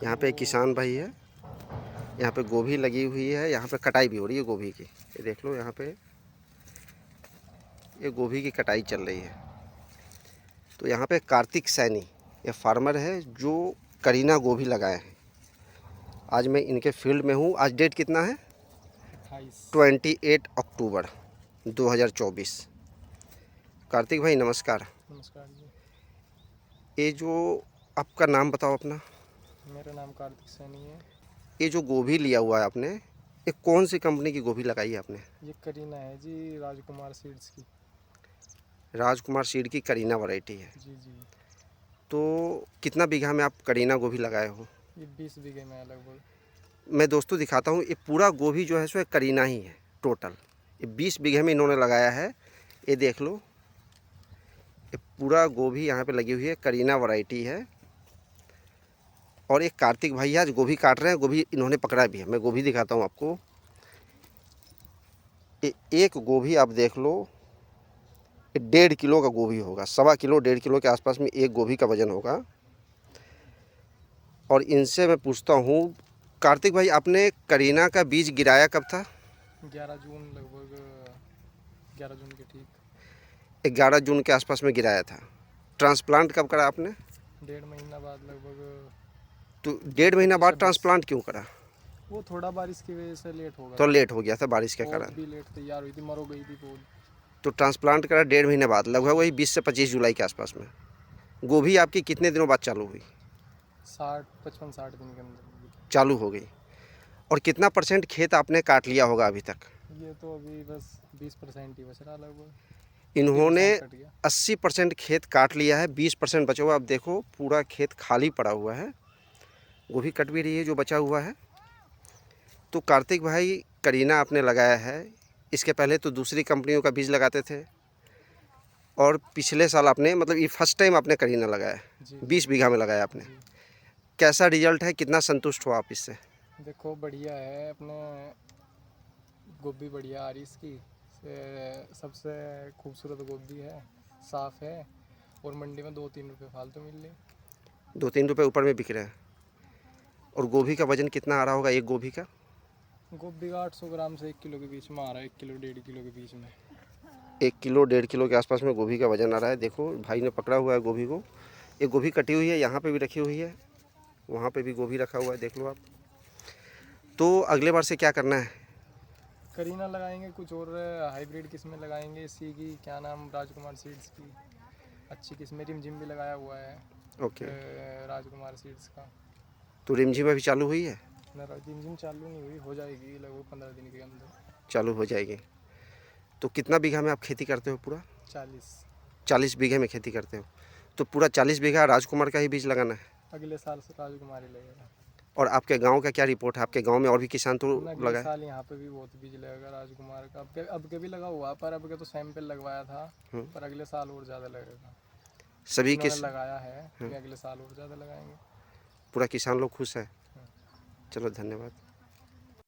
यहाँ पे एक किसान भाई है, यहाँ पे गोभी लगी हुई है, यहाँ पे कटाई भी हो रही है गोभी की। ये देख लो, यहाँ पे ये गोभी की कटाई चल रही है। तो यहाँ पे कार्तिक सैनी ये फार्मर है जो करीना गोभी लगाए हैं। आज मैं इनके फील्ड में हूँ। आज डेट कितना है? 28 अक्टूबर 2024। कार्तिक भाई नमस्कार। नमस्कार जी। ये जो आपका नाम बताओ अपना। मेरा नाम कार्तिक सैनी है। ये जो गोभी लिया हुआ है आपने, ये कौन सी कंपनी की गोभी लगाई है आपने? ये करीना है जी, राजकुमार सीड्स की। राजकुमार सीड की करीना वैरायटी है। जी जी। तो कितना बीघा में आप करीना गोभी लगाए हो? ये 20 बीघे में है लगभग। मैं दोस्तों दिखाता हूँ, ये पूरा गोभी जो है सो करीना ही है टोटल। ये 20 बीघे में इन्होंने लगाया है। ये देख लो, ये पूरा गोभी यहाँ पे लगी हुई है, करीना वैरायटी है। और एक कार्तिक भाई आज गोभी काट रहे हैं, गोभी इन्होंने पकड़ा भी है। मैं गोभी दिखाता हूँ आपको। ये एक गोभी आप देख लो, ये 1.5 किलो का गोभी होगा, 1.25 किलो 1.5 किलो के आसपास में एक गोभी का वजन होगा। और इनसे मैं पूछता हूँ, कार्तिक भाई आपने करीना का बीज गिराया कब था? 11 जून लगभग, 11 जून के ठीक 11 जून के आसपास में गिराया था। ट्रांसप्लांट कब करा आपने? 1.5 महीना बाद लगभग। तो 1.5 महीना बाद ट्रांसप्लांट क्यों करा? वो थोड़ा बारिश की वजह से लेट हो गया। तो लेट हो गया था बारिश के पौध कारण। भी लेट तैयार हुई थी, मरो गई थी पौध। तो ट्रांसप्लांट करा 1.5 महीने बाद, लगभग वही 20 से 25 जुलाई के आसपास में। गोभी आपकी कितने दिनों बाद चालू हुई? 55-60 दिन के अंदर चालू हो गई। और कितना % खेत आपने काट लिया होगा अभी तक? ये तो अभी बस 20% ही बच रहा लगभग। इन्होंने 80% कट गया। 80% खेत काट लिया है, 20% बचा हुआ। अब देखो पूरा खेत खाली पड़ा हुआ है, गोभी कट भी रही है जो बचा हुआ है। तो कार्तिक भाई करीना आपने लगाया है, इसके पहले तो दूसरी कंपनियों का बीज लगाते थे। और पिछले साल आपने, मतलब ये फर्स्ट टाइम आपने करीना लगाया है, 20 बीघा में लगाया आपने। कैसा रिजल्ट है, कितना संतुष्ट हो आप इससे? देखो बढ़िया है, अपने गोभी बढ़िया आ रही इसकी। सबसे खूबसूरत गोभी है, साफ़ है। और मंडी में 2-3 रुपये फालतू मिल रही। 2-3 रुपये ऊपर में बिक रहा है। और गोभी का वजन कितना आ रहा होगा एक गोभी का? गोभी का 800 ग्राम से 1 किलो के बीच में आ रहा है, 1 किलो 1.5 किलो के बीच में। 1 किलो 1.5 किलो के आसपास में गोभी का वजन आ रहा है। देखो भाई ने पकड़ा हुआ है गोभी को। एक गोभी कटी हुई है, यहाँ पे भी रखी हुई है, वहाँ पे भी गोभी रखा हुआ है, देख लो आप। तो अगले बार से क्या करना है? करीना लगाएंगे, कुछ और हाइब्रिड किस्में लगाएंगे इसी की। क्या नाम, राजकुमार सीड्स की अच्छी किस्में। रिमझिम भी लगाया हुआ है ओके। राजकुमार सीड्स का। तो रिमझिम अभी चालू हुई है? रिमझिम चालू नहीं हुई, हो जाएगी लगभग 15 दिन के अंदर चालू हो जाएगी। तो कितना बीघा में आप खेती करते हो पूरा? 40। 40 बीघे में खेती करते हो। तो पूरा 40 बीघा राजकुमार का ही बीज लगाना है? अगले साल से राजकुमार ही लगेगा। और आपके गांव का क्या रिपोर्ट है? आपके गांव में और भी किसान तो अगले लगाए? साल यहाँ पे भी बहुत बीज लगेगा राजकुमार का। अब के भी लगा हुआ, पर अब के तो सैंपल लगवाया था। पर अगले साल और ज़्यादा लगेगा। सभी इन्होंने किस लगाया है कि अगले साल और ज़्यादा लगाएंगे। पूरा किसान लोग खुश है। चलो धन्यवाद।